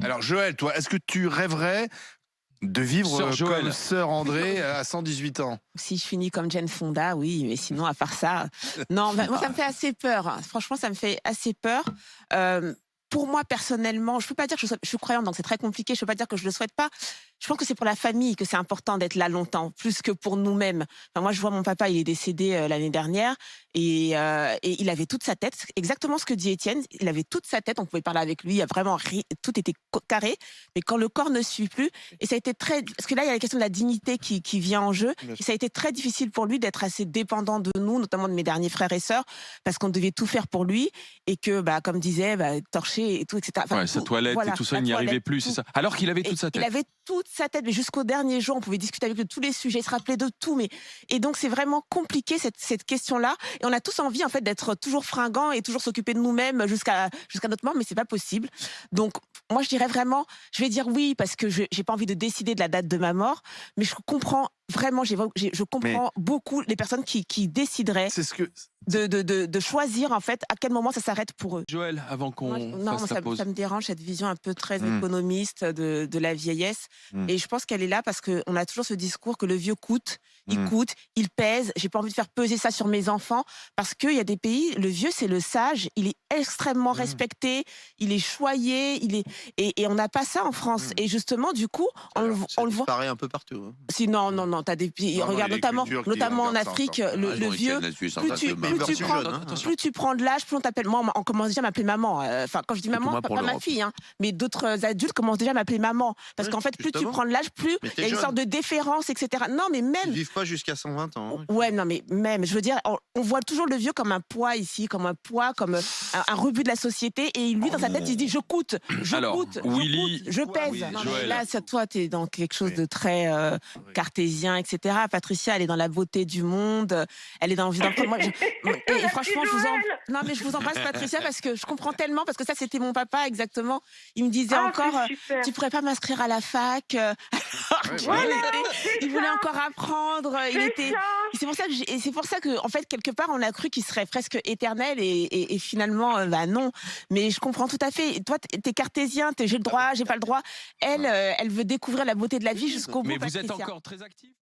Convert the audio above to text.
Alors Joël, toi, est-ce que tu rêverais de vivre Sœur Joël. comme sœur André à 118 ans? Si je finis comme Jane Fonda, oui, mais sinon, à part ça, non, bah, moi, ça me fait assez peur, hein. Franchement, ça me fait assez peur. Pour moi, personnellement, je peux pas dire que je suis croyante, donc c'est très compliqué. Je peux pas dire que je le souhaite pas. Je pense que c'est pour la famille que c'est important d'être là longtemps, plus que pour nous-mêmes. Enfin, moi, je vois mon papa, il est décédé l'année dernière et il avait toute sa tête, exactement ce que dit Étienne. Il avait toute sa tête, on pouvait parler avec lui, il y a vraiment tout était carré. Mais quand le corps ne suit plus, et ça a été très, parce que là, il y a la question de la dignité qui vient en jeu. Et ça a été très difficile pour lui d'être assez dépendant de nous, notamment de mes derniers frères et sœurs, parce qu'on devait tout faire pour lui et que, bah, comme disait, bah, torcher et tout, etc. Enfin, Ouais, sa toilette voilà, et tout ça, la il n'y arrivait toilette, plus, tout. c'est ça. Alors qu'il avait Et toute sa il tête. avait toute sa tête, mais jusqu'au dernier jour, on pouvait discuter avec lui de tous les sujets, se rappeler de tout. Mais et donc c'est vraiment compliqué cette question-là. Et on a tous envie en fait d'être toujours fringants et toujours s'occuper de nous-mêmes jusqu'à notre mort, mais c'est pas possible. Donc moi je dirais vraiment, je vais dire oui parce que j'ai pas envie de décider de la date de ma mort, mais je comprends vraiment, je comprends beaucoup les personnes qui décideraient C'est ce que de choisir en fait à quel moment ça s'arrête pour eux. Joël, avant Moi, qu'on non, fasse moi, la pause. ça me dérange cette vision un peu très Mm. économiste de la vieillesse. Mm. Et je pense qu'elle est là parce qu'on a toujours ce discours que le vieux coûte, Mm. il pèse. J'ai pas envie de faire peser ça sur mes enfants parce qu'il y a des pays, le vieux c'est le sage, il est extrêmement respecté, il est choyé, et on n'a pas ça en France. Et justement, du coup, on le voit. disparaît un peu partout. Hein. Si non, t'as des pays. Non, non, regarde il y a des cultures qui notamment en regardent ça Afrique, encore. le vieux. Hein. Plus tu prends de l'âge, plus on t'appelle. Moi, on commence déjà à m'appeler maman. Enfin, quand je dis maman, moi pas pour ma l'Europe. fille, hein, mais d'autres adultes commencent déjà à m'appeler maman. Parce Oui, qu'en fait, plus tu justement. prends de l'âge, plus Mais il t'es y a une jeune. sorte de déférence, etc. Non, mais Ils même. vivent pas jusqu'à 120 ans. Hein. Ouais, non, mais même, je veux dire, on voit toujours le vieux comme un poids ici, comme un poids, comme un rebut de la société. Et lui, dans sa tête, il se dit je coûte, Alors, je Willy, coûte, je pèse. oui, Non, mais Joël. là, toi, t'es dans quelque chose de très cartésien, etc. Patricia, elle est dans la beauté du monde. Elle est dans. Moi, et franchement, non, mais je vous embrasse, Patricia, parce que je comprends tellement, parce que ça, c'était mon papa, exactement. Il me disait encore, tu pourrais pas m'inscrire à la fac. Il voulait encore apprendre. C'est pour ça que, en fait, quelque part, on a cru qu'il serait presque éternel, et finalement, bah non. Mais je comprends tout à fait. Toi, t'es cartésien, j'ai le droit, j'ai pas le droit. Elle veut découvrir la beauté de la vie jusqu'au bout. Mais vous êtes Patricia. encore très actif.